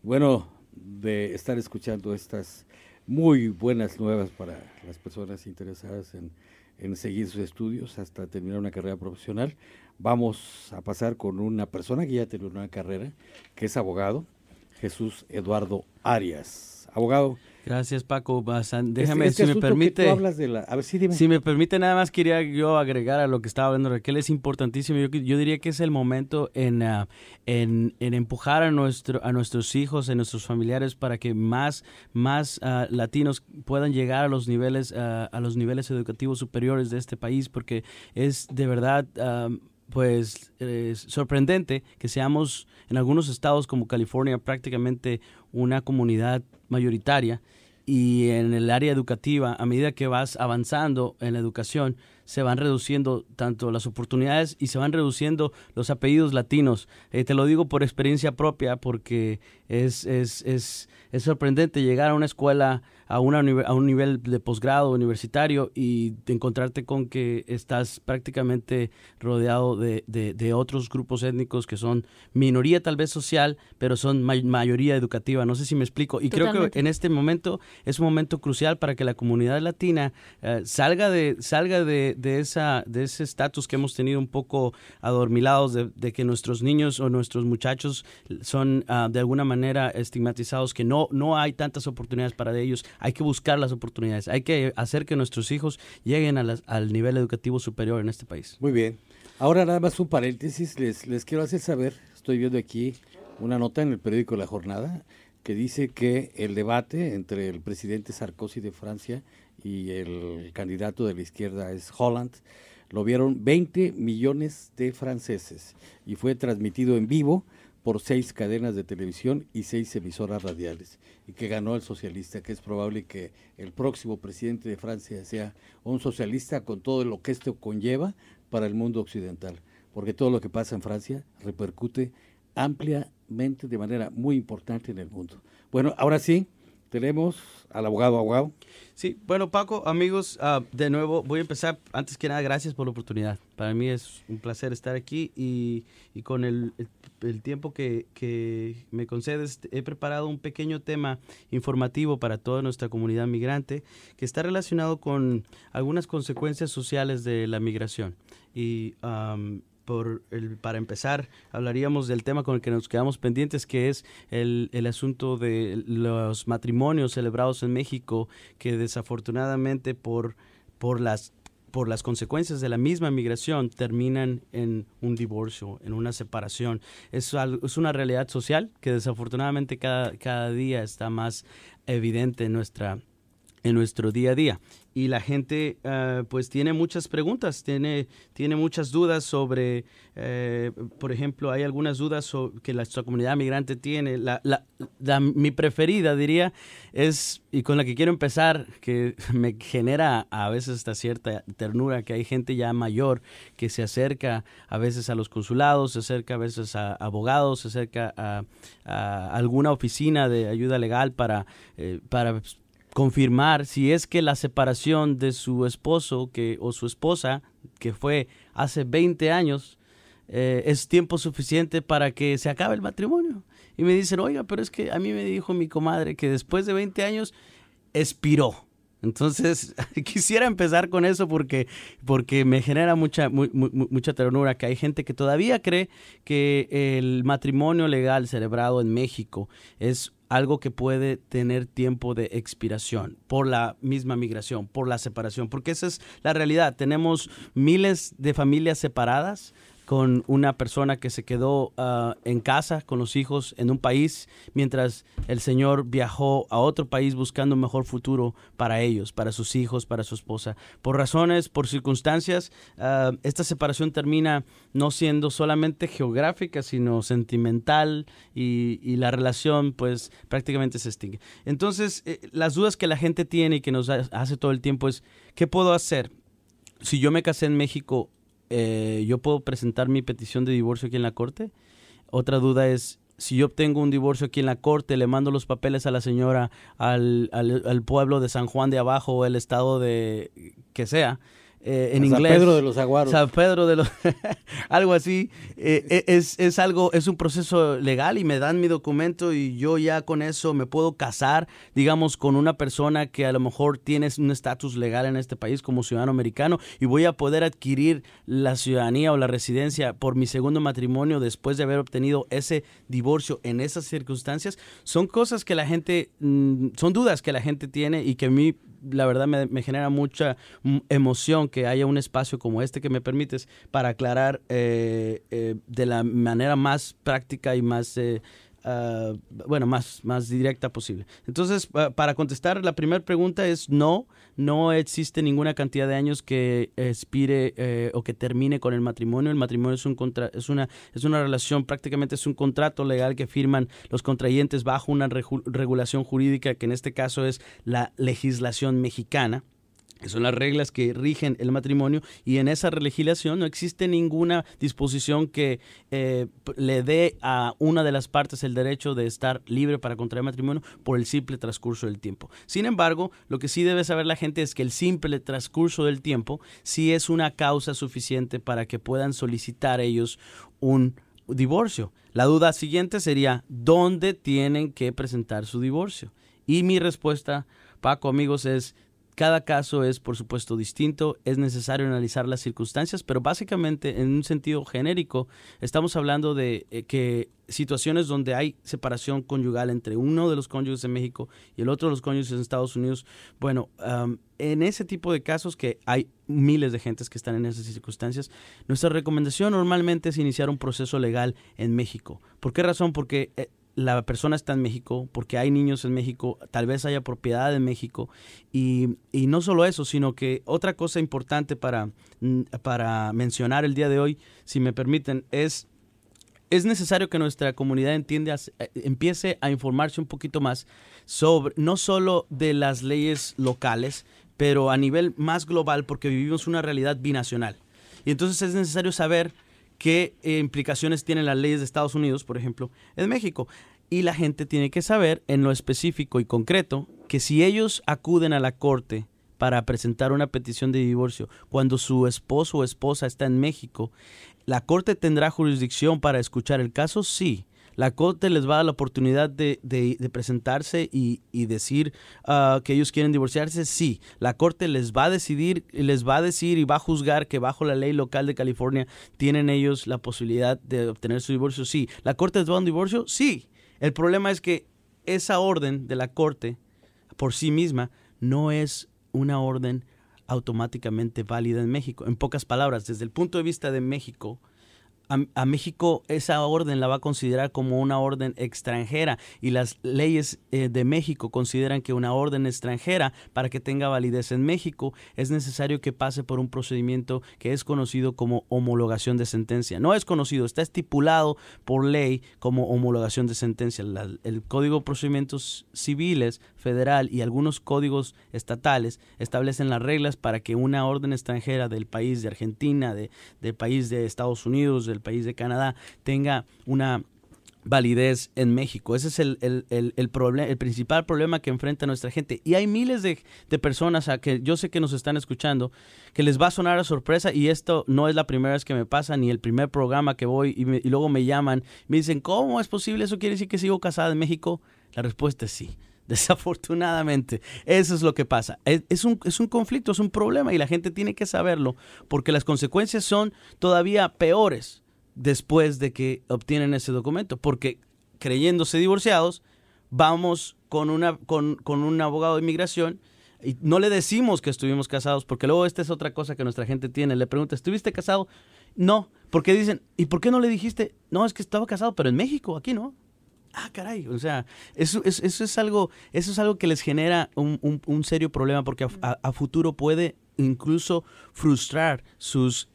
Bueno, de estar escuchando estas muy buenas nuevas para las personas interesadas en seguir sus estudios hasta terminar una carrera profesional. Vamos a pasar con una persona que ya terminó una carrera, que es abogado, Jesús Eduardo Arias. Abogado, Gracias, Paco. este, Déjame, este si me asunto que tú permite, hablas de la... A ver, sí, dime. si me permite, nada más quería yo agregar a lo que estaba hablando Raquel, es importantísimo. Yo diría que es el momento en empujar a nuestros hijos, a nuestros familiares, para que más latinos puedan llegar a los niveles educativos superiores de este país, porque es de verdad... pues sorprendente que seamos en algunos estados como California prácticamente una comunidad mayoritaria, y en el área educativa, a medida que vas avanzando en la educación, se van reduciendo tanto las oportunidades y se van reduciendo los apellidos latinos. Te lo digo por experiencia propia, porque es sorprendente llegar a una escuela, a un nivel de posgrado universitario, y encontrarte con que estás prácticamente rodeado de otros grupos étnicos que son minoría tal vez social, pero son mayoría educativa. No sé si me explico. Y creo que Totalmente. en este momento es un momento crucial para que la comunidad latina salga de ese estatus que hemos tenido un poco adormilados, de que nuestros niños o nuestros muchachos son de alguna manera estigmatizados, que no hay tantas oportunidades para ellos. Hay que buscar las oportunidades, hay que hacer que nuestros hijos lleguen al nivel educativo superior en este país. Muy bien. Ahora nada más un paréntesis, les quiero hacer saber, estoy viendo aquí una nota en el periódico La Jornada que dice que el debate entre el presidente Sarkozy de Francia y el candidato de la izquierda es Holland lo vieron 20 millones de franceses y fue transmitido en vivo por 6 cadenas de televisión y 6 emisoras radiales, y que ganó el socialista, que es probable que el próximo presidente de Francia sea un socialista con todo lo que esto conlleva para el mundo occidental, porque todo lo que pasa en Francia repercute ampliamente, de manera muy importante en el mundo. Bueno, ahora sí, tenemos al abogado. Sí, bueno, Paco, amigos, de nuevo voy a empezar. Antes que nada, gracias por la oportunidad. Para mí es un placer estar aquí, y con el tiempo que me concedes, he preparado un pequeño tema informativo para toda nuestra comunidad migrante, que está relacionado con algunas consecuencias sociales de la migración. Y para empezar, hablaríamos del tema con el que nos quedamos pendientes, que es el asunto de los matrimonios celebrados en México, que desafortunadamente por las consecuencias de la misma migración terminan en un divorcio, en una separación. Es una realidad social que desafortunadamente cada día está más evidente en nuestro día a día. Y la gente pues tiene muchas preguntas, tiene muchas dudas sobre, por ejemplo, hay algunas dudas que nuestra comunidad migrante tiene. Mi preferida, diría, y con la que quiero empezar, que me genera a veces hasta cierta ternura, que hay gente ya mayor que se acerca a veces a los consulados, se acerca a veces a abogados, se acerca a alguna oficina de ayuda legal para confirmar si es que la separación de su esposo o su esposa, que fue hace 20 años, es tiempo suficiente para que se acabe el matrimonio. Y me dicen, oiga, pero es que a mí me dijo mi comadre que después de 20 años expiró. Entonces, quisiera empezar con eso porque me genera mucha ternura que hay gente que todavía cree que el matrimonio legal celebrado en México es algo que puede tener tiempo de expiración por la misma migración, por la separación, porque esa es la realidad. Tenemos miles de familias separadas con una persona que se quedó en casa con los hijos en un país, mientras el señor viajó a otro país buscando un mejor futuro para ellos, para sus hijos, para su esposa. Por circunstancias, esta separación termina no siendo solamente geográfica, sino sentimental, y la relación pues prácticamente se extingue. Entonces, las dudas que la gente tiene y que nos hace todo el tiempo es, ¿qué puedo hacer? Si yo me casé en México, ¿yo puedo presentar mi petición de divorcio aquí en la corte? Otra duda es, si yo obtengo un divorcio aquí en la corte, le mando los papeles a la señora al pueblo de San Juan de Abajo o el estado de que sea, en San inglés. Pedro de los Aguaros. San Pedro de los... algo así. Es un proceso legal y me dan mi documento y yo ya con eso me puedo casar, digamos, con una persona que a lo mejor tiene un estatus legal en este país como ciudadano americano y voy a poder adquirir la ciudadanía o la residencia por mi segundo matrimonio después de haber obtenido ese divorcio en esas circunstancias. Son cosas que la gente, son dudas que la gente tiene y que a mí la verdad me genera mucha emoción que haya un espacio como este que me permites para aclarar de la manera más práctica y más, más directa posible. Entonces, para contestar, la primera pregunta es no existe ninguna cantidad de años que expire o que termine con el matrimonio. El matrimonio es una relación, prácticamente es un contrato legal que firman los contrayentes bajo una regulación jurídica que en este caso es la legislación mexicana. Son las reglas que rigen el matrimonio y en esa legislación no existe ninguna disposición que le dé a una de las partes el derecho de estar libre para contraer matrimonio por el simple transcurso del tiempo. Sin embargo, lo que sí debe saber la gente es que el simple transcurso del tiempo sí es una causa suficiente para que puedan solicitar ellos un divorcio. La duda siguiente sería, ¿dónde tienen que presentar su divorcio? Y mi respuesta, Paco, amigos, es: cada caso es, por supuesto, distinto, es necesario analizar las circunstancias, pero básicamente, en un sentido genérico, estamos hablando de que situaciones donde hay separación conyugal entre uno de los cónyuges en México y el otro de los cónyuges en Estados Unidos, bueno, en ese tipo de casos que hay miles de gentes que están en esas circunstancias, nuestra recomendación normalmente es iniciar un proceso legal en México. ¿Por qué razón? Porque la persona está en México, porque hay niños en México, tal vez haya propiedad en México y no solo eso, sino que otra cosa importante para mencionar el día de hoy, si me permiten, es necesario que nuestra comunidad empiece a informarse un poquito más sobre, no solo de las leyes locales, pero a nivel más global, porque vivimos una realidad binacional. Y entonces es necesario saber qué implicaciones tienen las leyes de Estados Unidos, por ejemplo, en México. Y la gente tiene que saber, en lo específico y concreto, que si ellos acuden a la corte para presentar una petición de divorcio cuando su esposo o esposa está en México, ¿la corte tendrá jurisdicción para escuchar el caso? Sí. La corte les va a dar la oportunidad de presentarse y decir que ellos quieren divorciarse. Sí, la corte les va a decir y va a juzgar que bajo la ley local de California tienen ellos la posibilidad de obtener su divorcio. Sí, la corte les va a dar un divorcio. Sí. El problema es que esa orden de la corte por sí misma no es una orden automáticamente válida en México. En pocas palabras, desde el punto de vista de México, a México esa orden la va a considerar como una orden extranjera y las leyes de México consideran que una orden extranjera, para que tenga validez en México, es necesario que pase por un procedimiento que es conocido como homologación de sentencia. No es conocido, está estipulado por ley como homologación de sentencia. El Código de Procedimientos Civiles federal y algunos códigos estatales establecen las reglas para que una orden extranjera del país de Argentina, del país de Estados Unidos, del país de Canadá, tenga una validez en México. Ese es el principal problema que enfrenta nuestra gente. Y hay miles de personas a que yo sé que nos están escuchando, que les va a sonar a sorpresa, y esto no es la primera vez que me pasa, ni el primer programa que voy y luego me llaman, me dicen, ¿cómo es posible? ¿Eso quiere decir que sigo casada en México? La respuesta es sí. Desafortunadamente, eso es lo que pasa. Es un conflicto, es un problema y la gente tiene que saberlo porque las consecuencias son todavía peores después de que obtienen ese documento, porque creyéndose divorciados, vamos con un abogado de inmigración y no le decimos que estuvimos casados, porque luego esta es otra cosa que nuestra gente tiene. Le pregunta, ¿estuviste casado? No, porque dicen, ¿y por qué no le dijiste? No, es que estaba casado, pero en México, aquí no. Ah, caray, o sea, eso es algo que les genera un serio problema porque a futuro puede incluso frustrar sus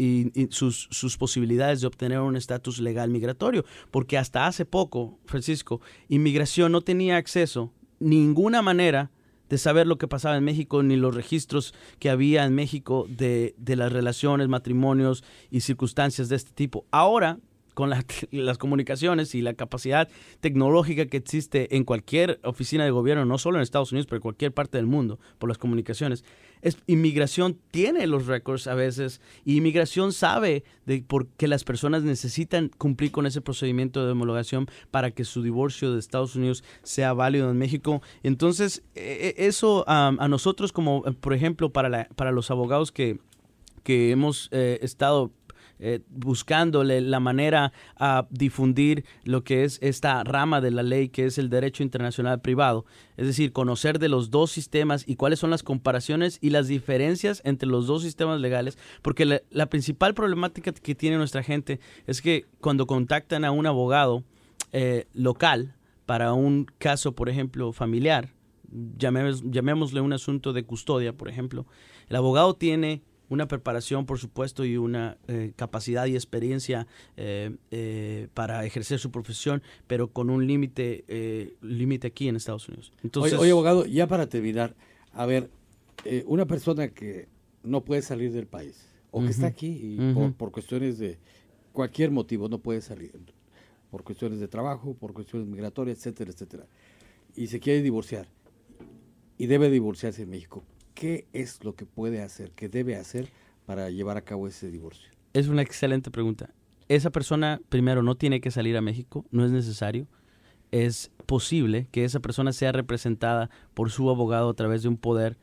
posibilidades de obtener un estatus legal migratorio, porque hasta hace poco, Francisco, inmigración no tenía acceso, ninguna manera de saber lo que pasaba en México, ni los registros que había en México de las relaciones, matrimonios y circunstancias de este tipo. Ahora, con las comunicaciones y la capacidad tecnológica que existe en cualquier oficina de gobierno, no solo en Estados Unidos, pero en cualquier parte del mundo, por las comunicaciones, inmigración tiene los récords a veces, y inmigración sabe de por qué las personas necesitan cumplir con ese procedimiento de homologación para que su divorcio de Estados Unidos sea válido en México. Entonces, eso a nosotros, como por ejemplo para los abogados que hemos estado buscándole la manera a difundir lo que es esta rama de la ley, que es el derecho internacional privado, es decir, conocer de los dos sistemas y cuáles son las comparaciones y las diferencias entre los dos sistemas legales, porque la principal problemática que tiene nuestra gente es que cuando contactan a un abogado local para un caso, por ejemplo, familiar, llamémosle un asunto de custodia, por ejemplo, el abogado tiene una preparación, por supuesto, y una capacidad y experiencia para ejercer su profesión, pero con un límite aquí en Estados Unidos. Entonces, oye, abogado, ya para terminar, a ver, una persona que no puede salir del país, o que está aquí y por cuestiones de cualquier motivo no puede salir, por cuestiones de trabajo, por cuestiones migratorias, etcétera, etcétera, y se quiere divorciar, y debe divorciarse en México, ¿qué es lo que puede hacer, qué debe hacer para llevar a cabo ese divorcio? Es una excelente pregunta. Esa persona, primero, no tiene que salir a México, no es necesario. Es posible que esa persona sea representada por su abogado a través de un poder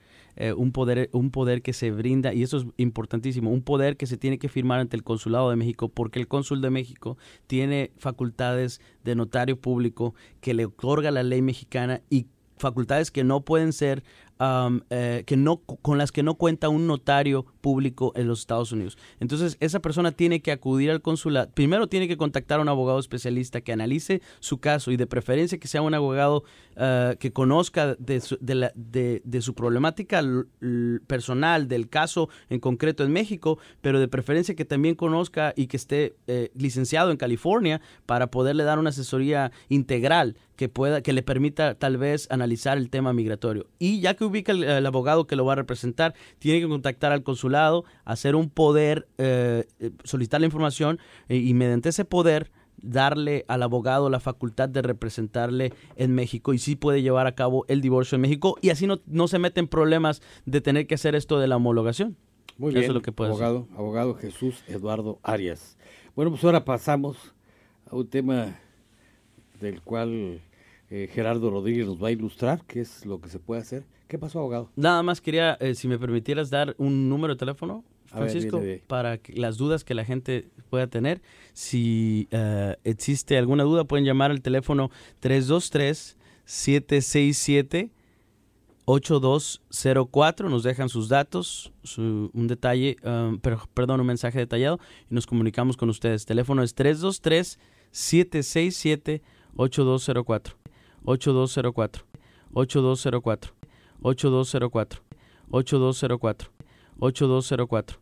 que se brinda, y eso es importantísimo, un poder que se tiene que firmar ante el Consulado de México, porque el Cónsul de México tiene facultades de notario público que le otorga la ley mexicana, y facultades que no pueden ser con las que no cuenta un notario público en los Estados Unidos. Entonces, esa persona tiene que acudir al consulado. Primero tiene que contactar a un abogado especialista que analice su caso, y de preferencia que sea un abogado que conozca de su problemática personal, del caso en concreto en México, pero de preferencia que también conozca y que esté licenciado en California para poderle dar una asesoría integral que le permita tal vez analizar el tema migratorio. Y ya que ubica el abogado que lo va a representar, tiene que contactar al consulado, hacer un poder, solicitar la información y mediante ese poder darle al abogado la facultad de representarle en México, y sí puede llevar a cabo el divorcio en México, y así no se mete en problemas de tener que hacer esto de la homologación. Muy bien, eso es lo que puede abogado Jesús Eduardo Arias. Bueno, pues ahora pasamos a un tema del cual Gerardo Rodríguez nos va a ilustrar qué es lo que se puede hacer. ¿Qué pasó, abogado? Nada más quería, si me permitieras, dar un número de teléfono, Francisco, para las dudas que la gente pueda tener. Si existe alguna duda, pueden llamar al teléfono 323-767-8204. Nos dejan sus datos, un detalle, un mensaje detallado, y nos comunicamos con ustedes. Teléfono es 323-767-8204. 8204, 8204, 8204, 8204, 8204, 8204.